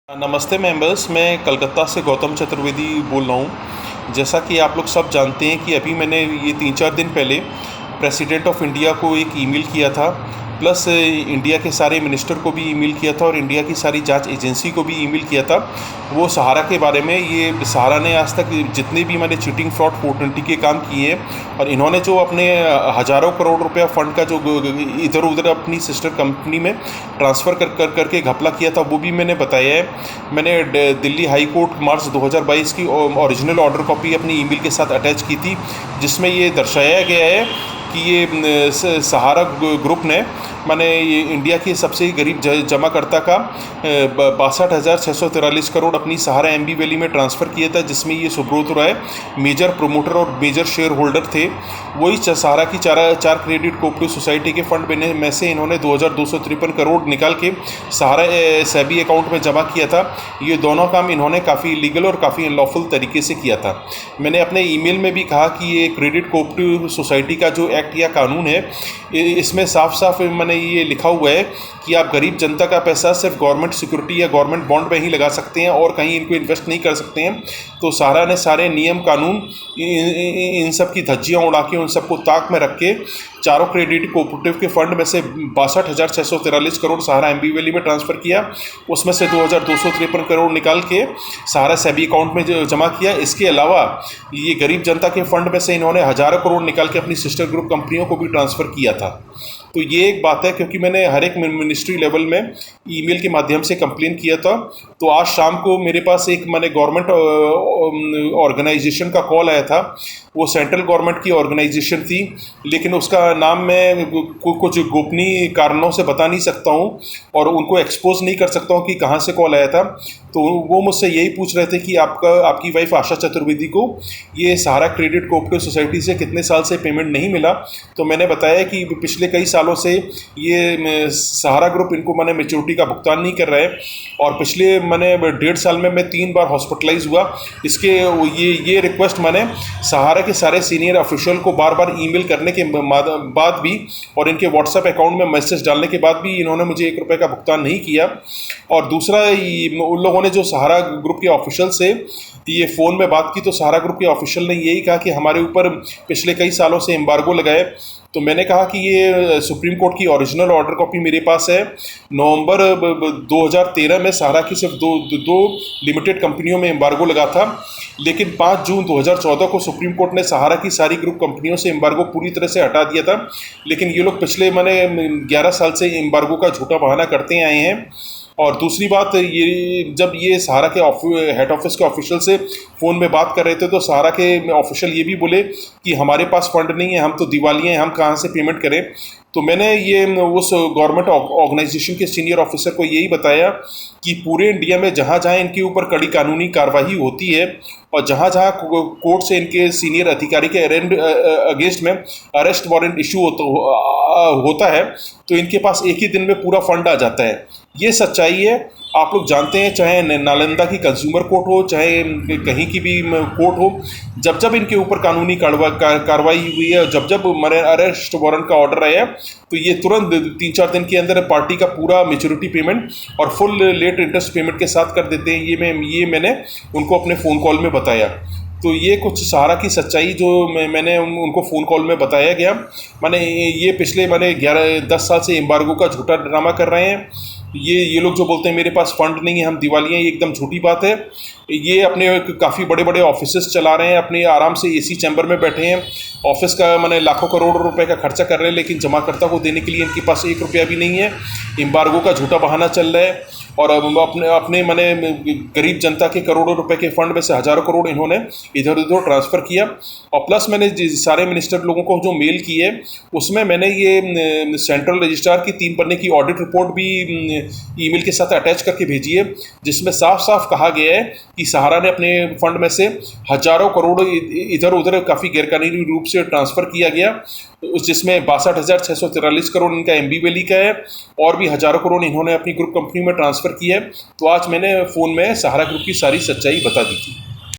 नमस्ते मेंबर्स, मैं कलकत्ता से गौतम चतुर्वेदी बोल रहा हूँ। जैसा कि आप लोग सब जानते हैं कि अभी मैंने ये 3-4 दिन पहले प्रेसिडेंट ऑफ इंडिया को एक ईमेल किया था, प्लस इंडिया के सारे मिनिस्टर को भी ईमेल किया था और इंडिया की सारी जांच एजेंसी को भी ईमेल किया था वो सहारा के बारे में। ये सहारा ने आज तक जितने भी मैंने चीटिंग फ्रॉड 420 के काम किए हैं और इन्होंने जो अपने हज़ारों करोड़ रुपया फ़ंड का जो इधर उधर अपनी सिस्टर कंपनी में ट्रांसफ़र करके घपला किया था वो भी मैंने बताया है। मैंने दिल्ली हाई कोर्ट मार्च 2022 की ओरिजिनल ऑर्डर कॉपी अपनी ईमेल के साथ अटैच की थी, जिसमें ये दर्शाया गया है कि ये सहारा ग्रुप ने मैंने ये इंडिया के सबसे गरीब जमाकर्ता का 62,643 करोड़ अपनी सहारा एमबी वैली में ट्रांसफ़र किया था, जिसमें ये सुब्रत राय मेजर प्रोमोटर और मेजर शेयर होल्डर थे। वही सहारा की चार क्रेडिट कोऑपरेटिव सोसाइटी के फंड में से इन्होंने 2,253 करोड़ निकाल के सहारा सेबी अकाउंट में जमा किया था। ये दोनों काम इन्होंने काफ़ी इलीगल और काफ़ी अनलॉफुल तरीके से किया था। मैंने अपने ईमेल में भी कहा कि ये क्रेडिट कोऑपरेटिव सोसाइटी का जो एक्ट या कानून है इसमें साफ साफ मैंने ये लिखा हुआ है कि आप गरीब जनता का पैसा सिर्फ गवर्नमेंट सिक्योरिटी या गवर्नमेंट बॉन्ड में ही लगा सकते हैं और कहीं इनको इन्वेस्ट नहीं कर सकते हैं। तो सहारा ने सारे नियम कानून इन सब की धज्जियाँ उड़ा के उन सबको ताक में रख के चारों क्रेडिट कोऑपरेटिव के फंड में से 62,643 करोड़ सहारा एमबी वैली में ट्रांसफ़र किया। उसमें से 2,253 करोड़ निकाल के सहारा सेबी अकाउंट में जमा किया। इसके अलावा ये गरीब जनता के फंड में से इन्होंने हज़ारों करोड़ निकाल के अपनी सिस्टर ग्रुप कंपनियों को भी ट्रांसफ़र किया था। तो ये एक बात है, क्योंकि मैंने हर एक मिनिस्ट्री लेवल में ईमेल के माध्यम से कंप्लेन किया था। तो आज शाम को मेरे पास एक मैंने गवर्नमेंट ऑर्गेनाइजेशन का कॉल आया था। वो सेंट्रल गवर्नमेंट की ऑर्गेनाइजेशन थी, लेकिन उसका नाम मैं कुछ गोपनीय कारणों से बता नहीं सकता हूँ और उनको एक्सपोज नहीं कर सकता हूँ कि कहाँ से कॉल आया था। तो वो मुझसे यही पूछ रहे थे कि आपकी वाइफ आशा चतुर्वेदी को ये सहारा क्रेडिट कोऑपरेटिव सोसाइटी से कितने साल से पेमेंट नहीं मिला। तो मैंने बताया कि पिछले कई सालों से ये सहारा ग्रुप इनको मैंने मैच्योरिटी का भुगतान नहीं कर रहा है और पिछले मैंने 1.5 साल में मैं 3 बार हॉस्पिटलाइज हुआ। इसके ये रिक्वेस्ट मैंने सहारा के सारे सीनियर ऑफिशियल को बार बार ईमेल करने के बाद भी और इनके व्हाट्सएप अकाउंट में मैसेज डालने के बाद भी इन्होंने मुझे 1 रुपये का भुगतान नहीं किया। और दूसरा, उन लोगों ने जो सहारा ग्रुप के ऑफिशियल से ये फ़ोन में बात की तो सहारा ग्रुप के ऑफिशियल ने यही कहा कि हमारे ऊपर पिछले कई सालों से एम्बार्गो लगाए। तो मैंने कहा कि ये सुप्रीम कोर्ट की ओरिजिनल ऑर्डर कॉपी मेरे पास है। नवंबर 2013 में सहारा की सिर्फ दो लिमिटेड कंपनियों में एम्बार्गो लगा था, लेकिन 5 जून 2014 को सुप्रीम कोर्ट ने सहारा की सारी ग्रुप कंपनियों से एम्बार्गो पूरी तरह से हटा दिया था। लेकिन ये लोग पिछले 11 साल से एम्बार्गो का झूठा बहाना करते आए हैं। और दूसरी बात, ये जब ये सहारा के हेड ऑफिस के ऑफिशियल से फ़ोन में बात कर रहे थे तो सहारा के ऑफिशियल ये भी बोले कि हमारे पास फंड नहीं है, हम तो दिवालिया हैं, हम कहाँ से पेमेंट करें। तो मैंने ये उस गवर्नमेंट ऑर्गेनाइजेशन के सीनियर ऑफिसर को यही बताया कि पूरे इंडिया में जहाँ जहाँ इनके ऊपर कड़ी कानूनी कार्रवाई होती है और जहाँ जहाँ कोर्ट से इनके सीनियर अधिकारी के अगेंस्ट में अरेस्ट वारंट इशू होता है तो इनके पास एक ही दिन में पूरा फंड आ जाता है। ये सच्चाई है, आप लोग जानते हैं। चाहे नालंदा की कंज्यूमर कोर्ट हो, चाहे कहीं की भी कोर्ट हो, जब जब इनके ऊपर कानूनी कार्रवाई हुई है, जब जब मैंने अरेस्ट वारंट का ऑर्डर आया तो ये तुरंत 3-4 दिन के अंदर पार्टी का पूरा मैच्योरिटी पेमेंट और फुल लेट इंटरेस्ट पेमेंट के साथ कर देते हैं। ये मैंने उनको अपने फ़ोन कॉल में बताया। तो ये कुछ सहारा की सच्चाई जो मैंने उनको फ़ोन कॉल में बताया गया। मैंने ये पिछले 10 साल से एम्बार्गो का झूठा ड्रामा कर रहे हैं। ये लोग जो बोलते हैं मेरे पास फंड नहीं है, हम दिवालिया, ये एकदम झूठी बात है। ये अपने काफ़ी बड़े बड़े ऑफिसेस चला रहे हैं, अपने आराम से एसी चैम्बर में बैठे हैं, ऑफिस का लाखों करोड़ रुपए का खर्चा कर रहे हैं, लेकिन जमाकर्ता को देने के लिए इनके पास 1 रुपया भी नहीं है। एम्बार्गो का झूठा बहाना चल रहा है और अपने गरीब जनता के करोड़ों रुपए के फंड में से हज़ारों करोड़ इन्होंने इधर उधर ट्रांसफ़र किया। और प्लस मैंने सारे मिनिस्टर लोगों को जो मेल की है उसमें मैंने ये सेंट्रल रजिस्ट्रार की 3 पन्ने की ऑडिट रिपोर्ट भी ईमेल के साथ अटैच करके भेजी है, जिसमें साफ साफ कहा गया है कि सहारा ने अपने फंड में से हज़ारों करोड़ इधर उधर काफ़ी गैरकानूनी रूप से ट्रांसफ़र किया गया, जिसमें 62,643 करोड़ इनका एमबी वैली का है और भी हज़ारों करोड़ इन्होंने अपनी ग्रुप कंपनी में ट्रांसफ़र किया है। तो आज मैंने फ़ोन में सहारा ग्रुप की सारी सच्चाई बता दी थी।